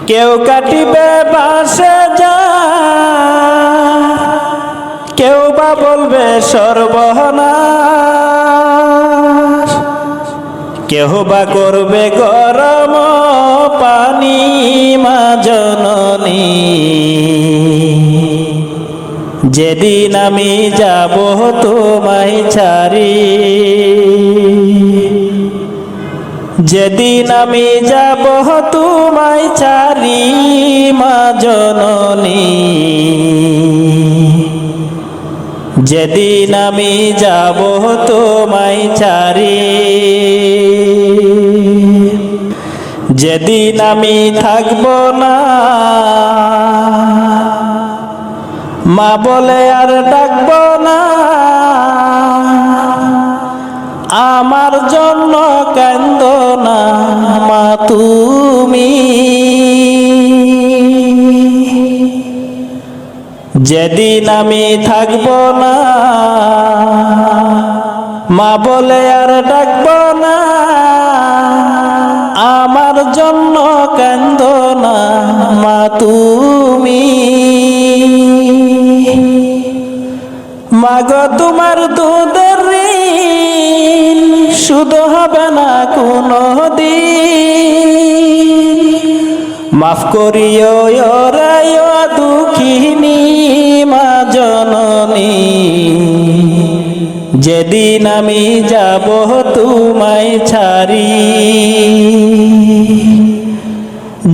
কেউ কাটিবে বাসে যা, কেউ বা বলবে সর্বনাশ, কেউ বা করবে গরম পানি মা জননী। যেদিন আমি যাব তোমায় ছাড়ি, যেদিন আমি যাব তোমায় ছাড়ি মা জননী, যেদিন আমি যাব তোমায় ছাড়ি, যেদিন আমি থাকব না মা বলে আর ডাকব না, আমার জন্য কান্দো না মা তুমি। যেদিন আমি থাকব না মা বলে আর ডাকব না, আমার জন্য কান্দো না মা তুমি। মাগো তোমার দুধের ঋণ শুধু হবে না কোনো দিন, মাফ করিও রায় দুঃখিনী মা জননী। যেদিন আমি যাব তোমায় ছাড়ি,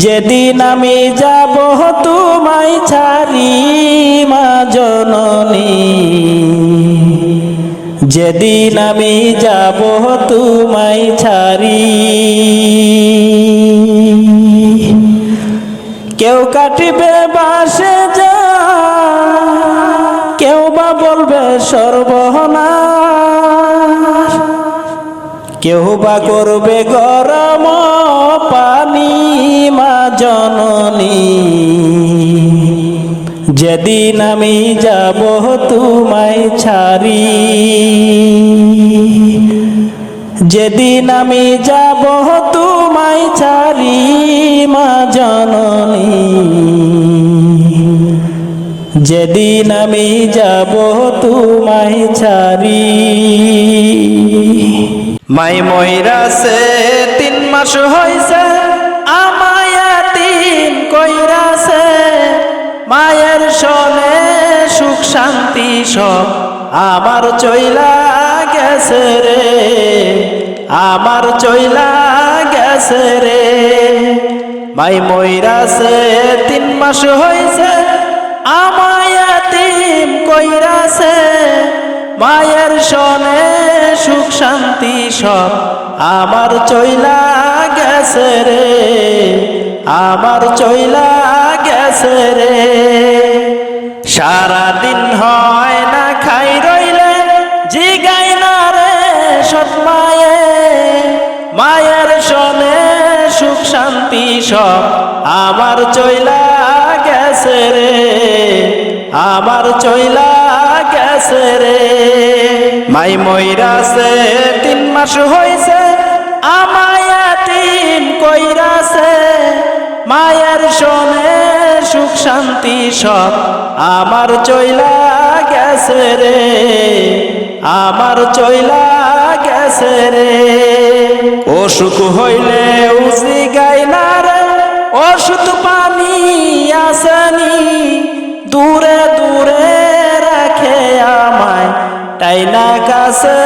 যেদিন আমি যাব তোমায় ছাড়ি মা জননী, যেদিন আমি যাব তোমায় ছাড়ি। কেউ কাটিবে বাসে যা, কেউ বা বলবে সর্বনাশ, কেউ বা করবে গরম পানি মা জননী। যেদিন আমি যাব তোমায় ছাড়ি, যেদিন আমি যাব তোমায় ছাড়ি মা জননী, যেদিন আমি যাব তোমায় ছাড়ি। মাই ময়রাছে 3 মাস হইছে, আমায় তিন কইরাছে, মায়ের সনে সুখ শান্তি সব আমার চইলা গেছে রে, আমার চইলা গেছে রে। মাই ময়রাছে 3 মাস হইছে, আমায় তিন কইরাছে, মায়ের সনে সুখ শান্তি সব আমার চইলা গেছে রে, আমার চইলা গেছে রে। সারাদিন হয় না খাই রইলে, জিগাই না রে সৎ মায়ে, মায়ের সনে সুখ শান্তি সব আমার চইলা গেছে রে, আমার চইলা গেছে রে। মাই ময়রাছে 3 মাস হইছে, আমায় তিন কইরাছে, মায়ের সনে সুখ শান্তি সব আমার চইলা গেছে রে, আমার চইলা গেছে রে। অসুখ হইলে উজি গাই না রে, ওষুধ পানি আসেনি, দূরে দূরে রাখে আমায় টাইনা কাছে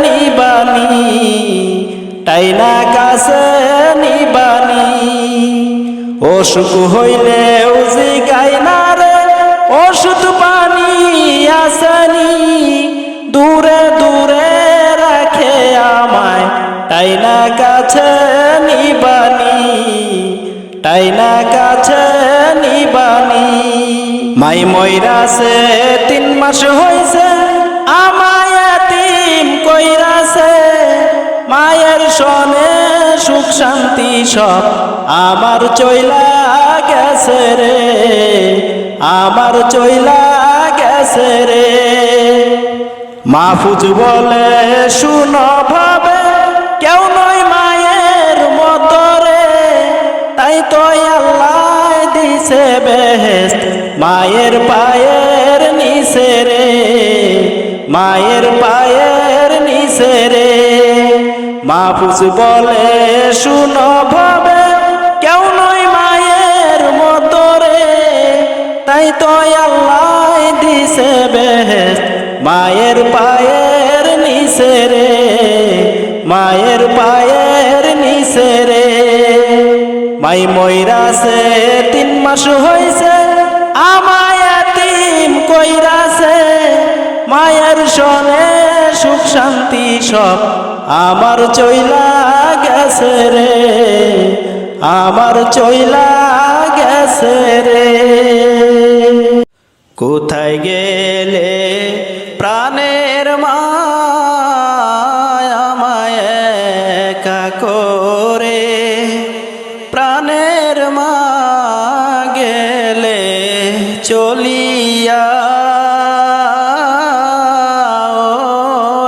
নিবানি, টাইনা কাছে নিবানি। অসুখ হইলে উজি গাই না রে, ওষুধ পানি আসেনি, দূরে দূরে রাখে আমায় টাইনা কাছে নিবানি, টাইনা কাছে নিবানি। মাই ময়রাছে 3 মাস হইছে, আমায় তিন কইরাছে, মায়ের সনে সুখ শান্তি সব আমার চইলা গেছে রে, আমার চইলা গেছে রে। মাহফুজ বলে শুনো ভাবে, কেউ নয় মায়ের মতো রে, তাই তো আল্লাহ দিছে বেহেশত মায়ের পায়ের নিচে রে, মায়ের পায়ের নিচে রে। মাহফুজ বলে শুনো ভাবে কেউ নয় মায়ের মতো রে, তাই তো আল্লাহ দিছে বেহেশত মায়ের পায়ের নিচে রে, মায়ের পায়ের নিচে রে। মাই মইরাছে 3 মাস হইছে আমায় এতিম কইরাছে, মায়ের সনে সুখ শান্তি সব আমার চইলা গেছে রে, আমার চইলা গেছে রে। কোথায় গেলে প্রাণের মা আমায় একা করে, প্রাণের মা গেলে চলিয়া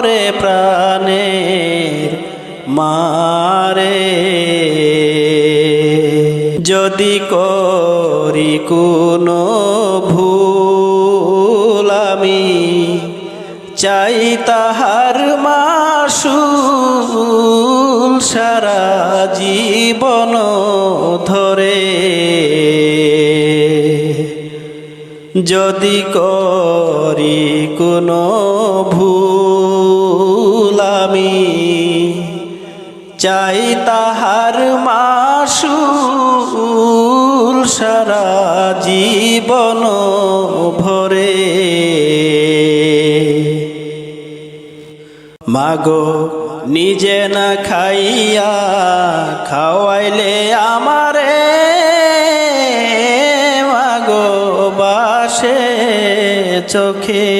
রে প্রাণের মারে। যদি করি কোনো ভুল আমি চাই তাহার মাসুল সারা জীবন ধরে। যদি করি কোনো ভুল আমি চাই তাহার মাসুল সারা জীবন ভরে। মাগো নিজে না খাইয়া খাওয়াইলে আমারে, মাগো বাসে চোখে।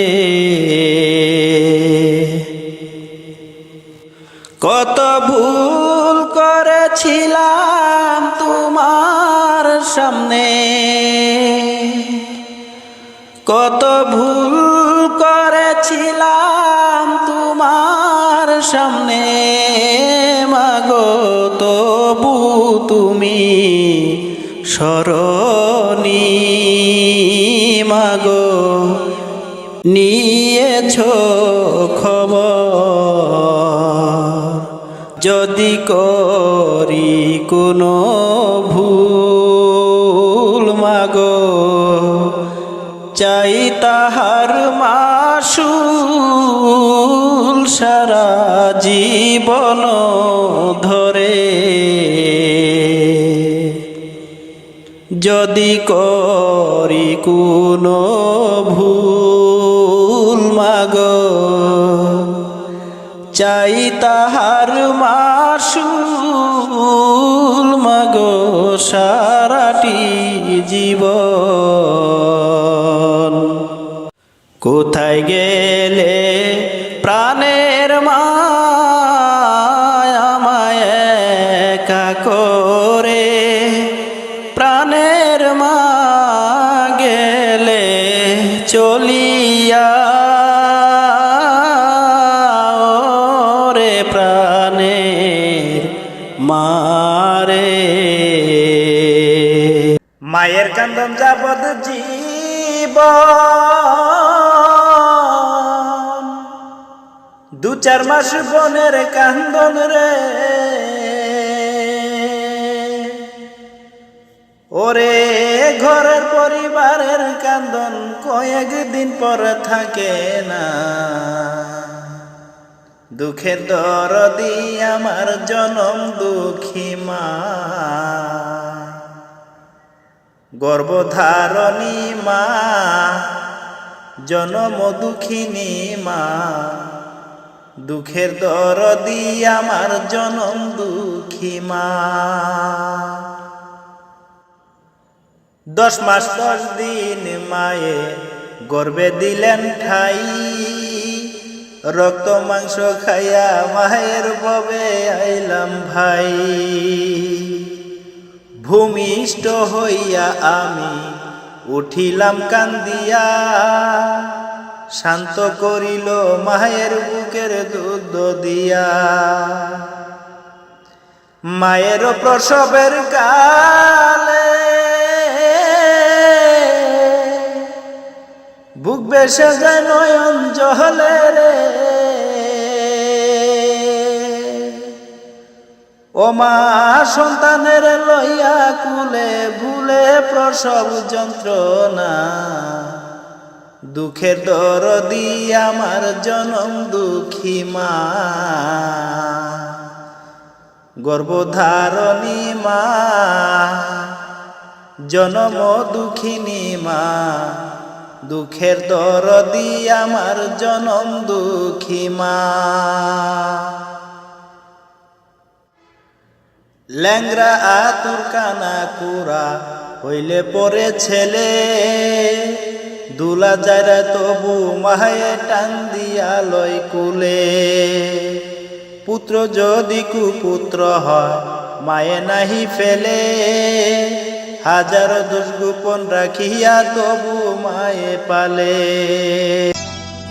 কত ভুল করেছিলাম তোমার সামনে, কত ভুল করেছিলাম তোমার সামনে, মাগো তবু তুমি স্মরণী, মাগো নিয়েছো খবর। যদি করি কোনো ভুল মাগো চাই তাহার মাসুল সারা জীবন ধরে। যদি করি কোনো ভুল মাগো চাই তাহার মাসুল মাগো সারাটি জীবন। কোথায় গেলে প্রাণের মা আমায় একা করে, প্রাণের মা গেলে চলিয়া রে প্রাণের মারে। মায়ের কান্দন যাবৎ জীবন, 2-4 মাস বোনের কান্দন রে। ওরে ঘরের পরিবারের কান্দন কয়েকদিন পর থাকে না, দুঃখের দরদি আমার জনম দুঃখী মা, গর্ভধারণী মা, জনম দুঃখিনী মা, দুঃখের দরদি আমার জনম দুঃখী মা। 10 মাস 10 দিন মায়ে গর্ভে দিলেন ঠাই, রক্ত মাংস খাইয়া মায়ের ববে আইলাম ভাই। ভূমিষ্ঠ হইয়া আমি উঠিলাম কান্দিয়া, শান্ত করিল মায়ের বুকের দুধ দিয়া। মায়ের প্রসবের কালে ভেসে যায় নয়ন জলে রে। ও মা সন্তানের লইয়া কুলে ভুলে প্রসব যন্ত্রণা, দুঃখের দরদি আমার জনম দুঃখী মা, গর্ভধারণী মা, জনম দুঃখিনী মা, দুঃখের দরদি আমার জনম দুঃখী মা। ল্যাংরা আতুর কানা কুড়া হইলে পরে ছেলে, দুলা যারা তবু মায়ে টান দিয়া লয় কুলে। পুত্র যদি কুপুত্র হয় মায়ে নাহি ফেলে, হাজারো দোষ গোপন রাখিয়া তবু মায়ে পালে।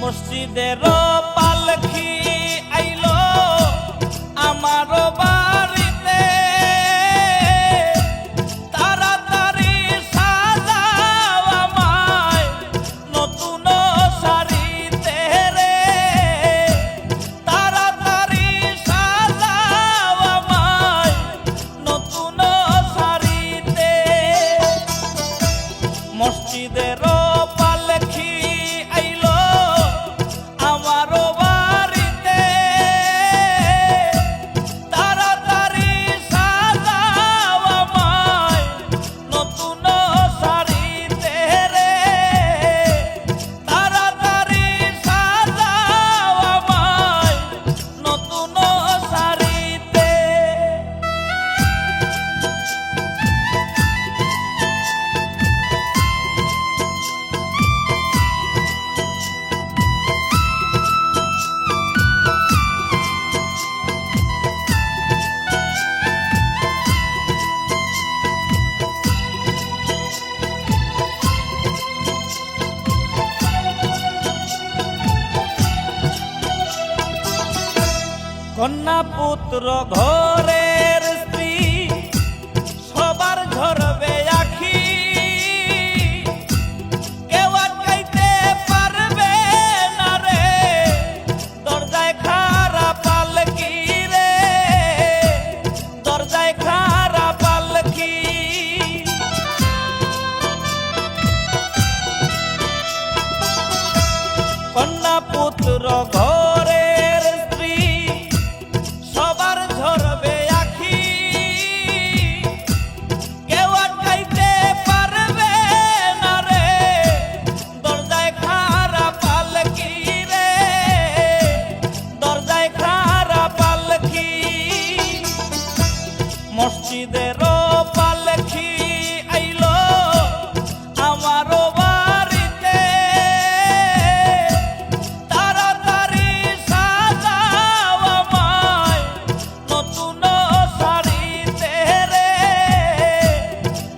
মসজিদের পালকি আইলো আমার বাড়িতে, তাড়াতাড়ি সাজাও আমায় নতুন শাড়িতে রে, তাড়াতাড়ি সাজাও আমায় নতুন শাড়িতে। মসজিদের পালকি আইলো আমার বাড়িতে, তাড়াতাড়ি সাজাও আমায় নতুন শাড়িতে রে, তাড়াতাড়ি সাজাও আমায় নতুন শাড়িতে। কন্যা পুত্র ঘরের স্ত্রী সবার ঝরবে আখি, কেউ আটকাইতে পারবে না রে, দরজায় খাড়া পালকি রে, দরজায় খাড়া পালকি। কন্যা পুত্র ঘরের স্ত্রী সবার ঝরবে আখি, কেউ আটকাইতে পারবে না রে, দরজায় খাড়া পালকি রে, দরজায় খাড়া পালকি। মসজিদের পালকি আইলো আমার বাড়িতে, তাড়াতাড়ি সাজাও আমায় নতুন শাড়িতে রে,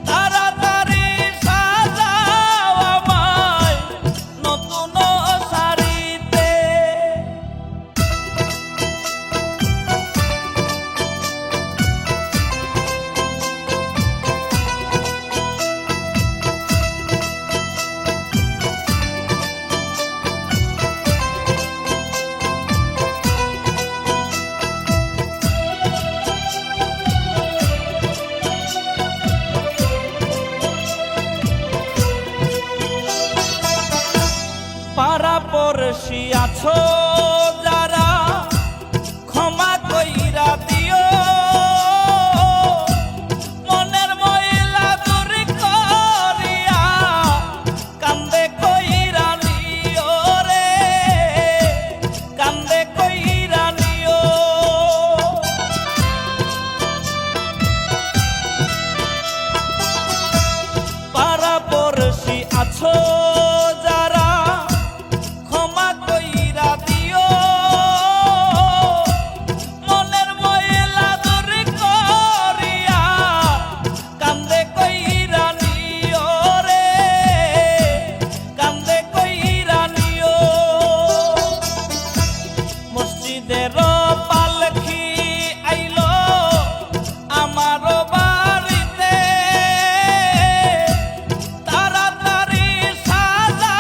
তাড়াতাড়ি সাজাও আমায় নতুন শাড়িতে। পাড়া পড়শি আছো যারা ক্ষমা কইরা দিও, মনের ময়লা দূর করিয়া কান্দে কইরা নিও রে, কান্দে কইরা নিও। পাড়া পড়শি আছো যারা ক্ষমা কইরা দিও, মনের ময়লা দূর করিয়া কান্দে কইরা নিও রে, কান্দে কইরা নিও। মসজিদের পালকি আইলো আমার বাড়িতে, তাড়াতাড়ি সাজা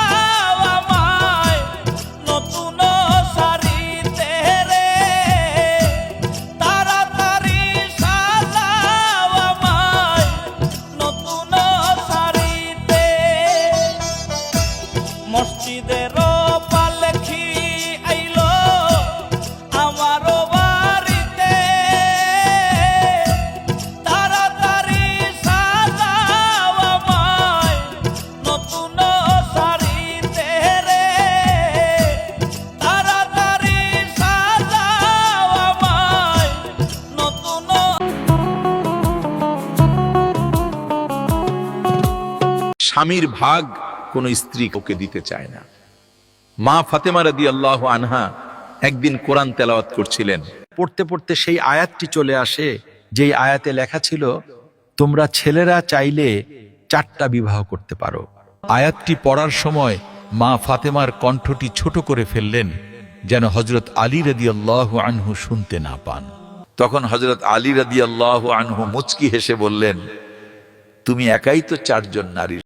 স্বামীর ভাগ কোনো স্ত্রী ওকে দিতে চায় না। মা ফাতেমা রাদিয়াল্লাহু আনহা একদিন কোরআন তেলাওয়াত করছিলেন, পড়তে পড়তে সেই আয়াতটি চলে আসে, যেই আয়াতে লেখা ছিল, তোমরা ছেলেরা চাইলে 4টা বিবাহ করতে পারো। আয়াতটি পড়ার সময় মা ফাতেমার কণ্ঠটি ছোট করে ফেললেন, যেন হযরত আলী রাদিয়াল্লাহু আনহু শুনতে না পান। তখন হযরত আলী রাদিয়াল্লাহু আনহু মুচকি হেসে বললেন, তুমি একাই তো 4 জন নারীর